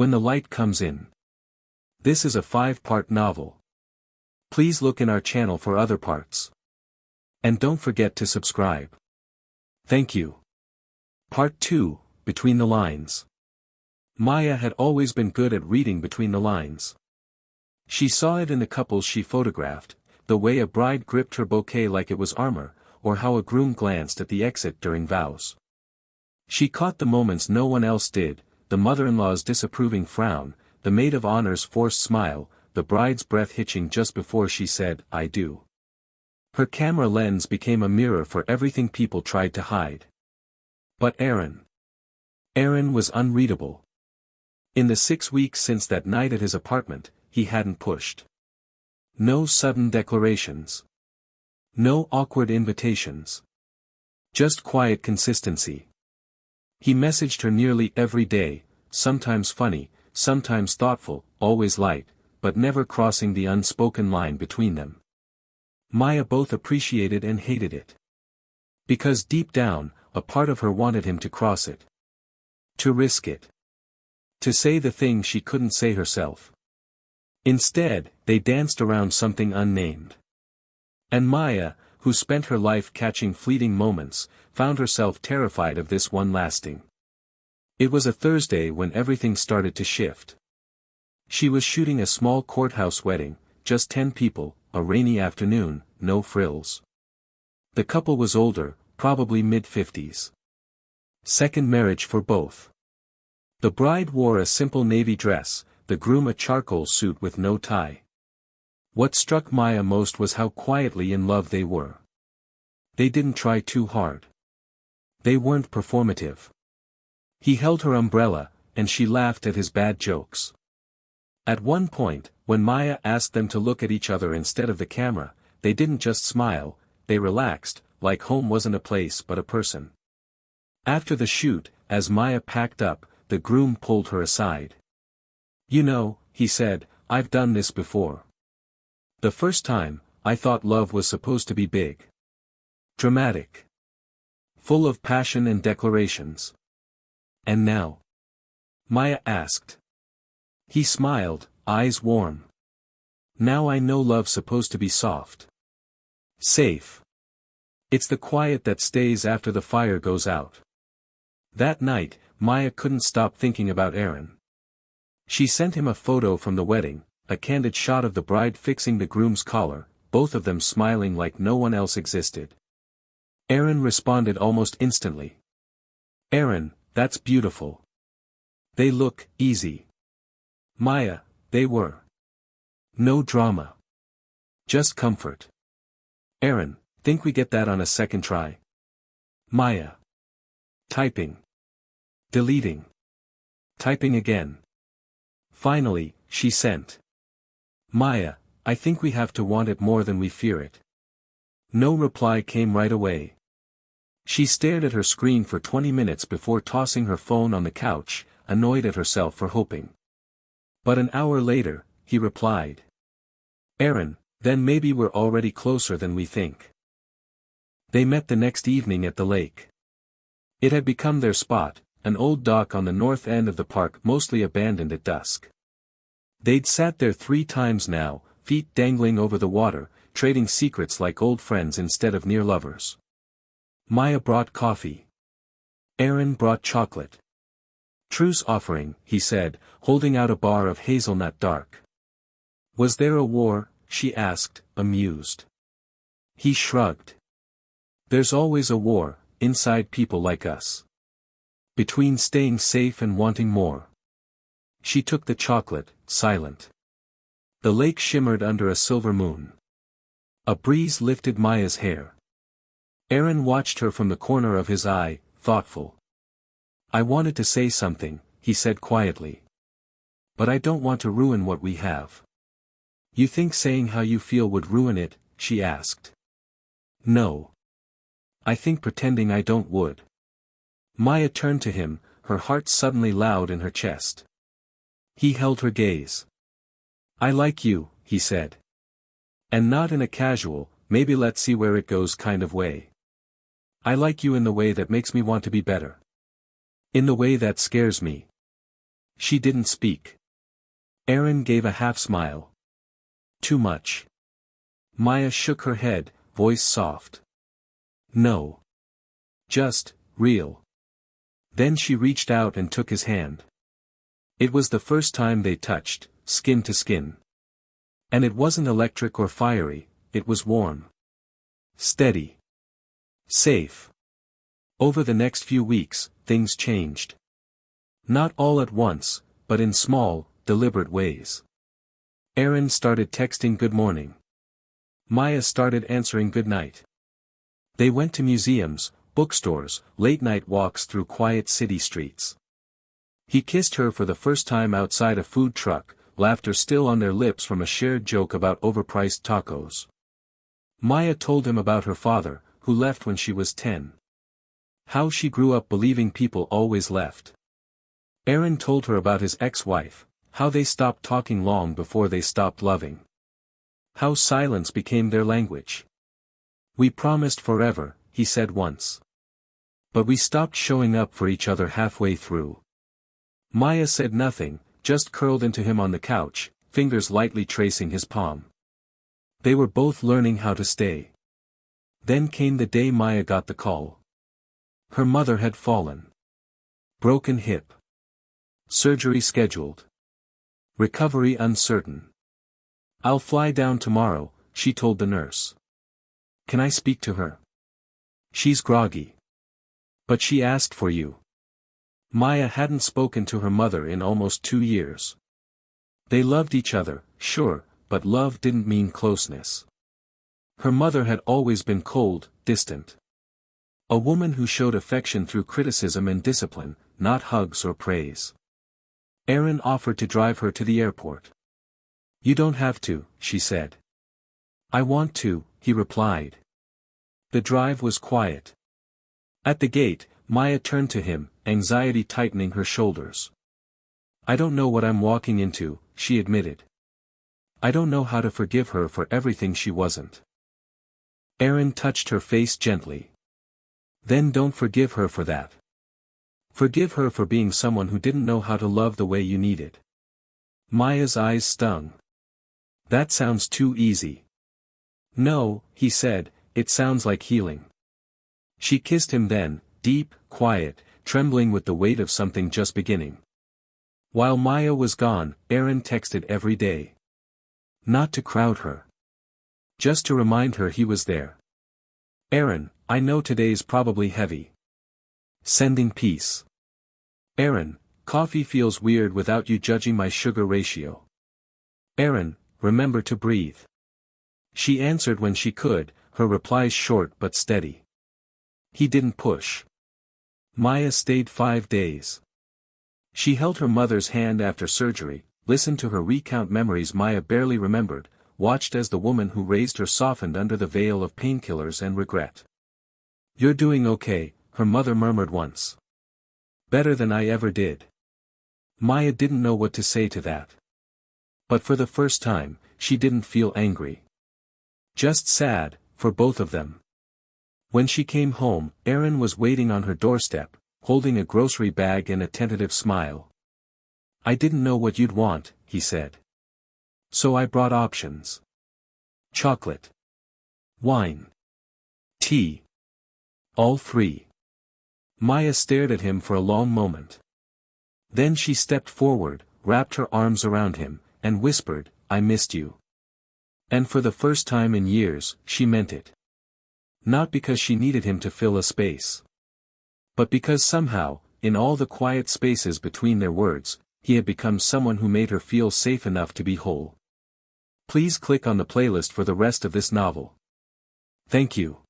When the light comes in. This is a 5-part novel. Please look in our channel for other parts. And don't forget to subscribe. Thank you. Part 2, Between the Lines. Maya had always been good at reading between the lines. She saw it in the couples she photographed, the way a bride gripped her bouquet like it was armor, or how a groom glanced at the exit during vows. She caught the moments no one else did, the mother-in-law's disapproving frown, the maid of honor's forced smile, the bride's breath hitching just before she said, "I do." Her camera lens became a mirror for everything people tried to hide. But Aaron was unreadable. In the 6 weeks since that night at his apartment, he hadn't pushed. No sudden declarations. No awkward invitations. Just quiet consistency. He messaged her nearly every day, sometimes funny, sometimes thoughtful, always light, but never crossing the unspoken line between them. Maya both appreciated and hated it. Because deep down, a part of her wanted him to cross it. To risk it. To say the thing she couldn't say herself. Instead, they danced around something unnamed. And Maya, who spent her life catching fleeting moments, found herself terrified of this one lasting. It was a Thursday when everything started to shift. She was shooting a small courthouse wedding, just 10 people, a rainy afternoon, no frills. The couple was older, probably mid-50s. Second marriage for both. The bride wore a simple navy dress, the groom a charcoal suit with no tie. What struck Maya most was how quietly in love they were. They didn't try too hard. They weren't performative. He held her umbrella, and she laughed at his bad jokes. At one point, when Maya asked them to look at each other instead of the camera, they didn't just smile, they relaxed, like home wasn't a place but a person. After the shoot, as Maya packed up, the groom pulled her aside. "You know," he said, "I've done this before. The first time, I thought love was supposed to be big. Dramatic. Full of passion and declarations. And now?" Maya asked. He smiled, eyes warm. "Now I know love's supposed to be soft. Safe. It's the quiet that stays after the fire goes out." That night, Maya couldn't stop thinking about Aaron. She sent him a photo from the wedding, a candid shot of the bride fixing the groom's collar, both of them smiling like no one else existed. Aaron responded almost instantly. "Aaron, that's beautiful. They look easy." Maya, they were. No drama. Just comfort. "Aaron, think we get that on a second try?" Maya. Typing. Deleting. Typing again. Finally, she sent. "Maya, I think we have to want it more than we fear it." No reply came right away. She stared at her screen for 20 minutes before tossing her phone on the couch, annoyed at herself for hoping. But an hour later, he replied. "Aaron, then maybe we're already closer than we think." They met the next evening at the lake. It had become their spot, an old dock on the north end of the park mostly abandoned at dusk. They'd sat there 3 times now, feet dangling over the water, trading secrets like old friends instead of near lovers. Maya brought coffee. Aaron brought chocolate. "Truce offering," he said, holding out a bar of hazelnut dark. "Was there a war?" she asked, amused. He shrugged. "There's always a war, inside people like us. Between staying safe and wanting more." She took the chocolate, silent. The lake shimmered under a silver moon. A breeze lifted Maya's hair. Aaron watched her from the corner of his eye, thoughtful. "I wanted to say something," he said quietly. "But I don't want to ruin what we have." "You think saying how you feel would ruin it?" she asked. "No. I think pretending I don't would." Maya turned to him, her heart suddenly loud in her chest. He held her gaze. "I like you," he said. And not in a casual, maybe let's see where it goes kind of way. "I like you in the way that makes me want to be better. In the way that scares me." She didn't speak. Erin gave a half-smile. Too much. Maya shook her head, voice soft. No. Just, real. Then she reached out and took his hand. It was the first time they touched, skin to skin. And it wasn't electric or fiery, it was warm. Steady. Safe. Over the next few weeks, things changed. Not all at once, but in small, deliberate ways. Erin started texting good morning. Maya started answering good night. They went to museums, bookstores, late-night walks through quiet city streets. He kissed her for the first time outside a food truck, laughter still on their lips from a shared joke about overpriced tacos. Maya told him about her father, who left when she was 10. How she grew up believing people always left. Erin told her about his ex-wife, how they stopped talking long before they stopped loving. How silence became their language. We promised forever, he said once. But we stopped showing up for each other halfway through. Maya said nothing, just curled into him on the couch, fingers lightly tracing his palm. They were both learning how to stay. Then came the day Maya got the call. Her mother had fallen. Broken hip. Surgery scheduled. Recovery uncertain. I'll fly down tomorrow, she told the nurse. Can I speak to her? She's groggy. But she asked for you. Maya hadn't spoken to her mother in almost 2 years. They loved each other, sure, but love didn't mean closeness. Her mother had always been cold, distant. A woman who showed affection through criticism and discipline, not hugs or praise. Erin offered to drive her to the airport. You don't have to, she said. I want to, he replied. The drive was quiet. At the gate, Maya turned to him, anxiety tightening her shoulders. I don't know what I'm walking into, she admitted. I don't know how to forgive her for everything she wasn't. Erin touched her face gently. Then don't forgive her for that. Forgive her for being someone who didn't know how to love the way you needed. Maya's eyes stung. That sounds too easy. No, he said, it sounds like healing. She kissed him then, deep, quiet, trembling with the weight of something just beginning. While Maya was gone, Erin texted every day. Not to crowd her. Just to remind her he was there. Erin, I know today's probably heavy. Sending peace. Erin, coffee feels weird without you judging my sugar ratio. Erin, remember to breathe. She answered when she could, her replies short but steady. He didn't push. Maya stayed 5 days. She held her mother's hand after surgery, listened to her recount memories Maya barely remembered, watched as the woman who raised her softened under the veil of painkillers and regret. You're doing okay, her mother murmured once. Better than I ever did. Maya didn't know what to say to that. But for the first time, she didn't feel angry. Just sad, for both of them. When she came home, Erin was waiting on her doorstep, holding a grocery bag and a tentative smile. I didn't know what you'd want, he said. So I brought options. Chocolate. Wine. Tea. All 3. Maya stared at him for a long moment. Then she stepped forward, wrapped her arms around him, and whispered, I missed you. And for the first time in years, she meant it. Not because she needed him to fill a space. But because somehow, in all the quiet spaces between their words, he had become someone who made her feel safe enough to be whole. Please click on the playlist for the rest of this novel. Thank you.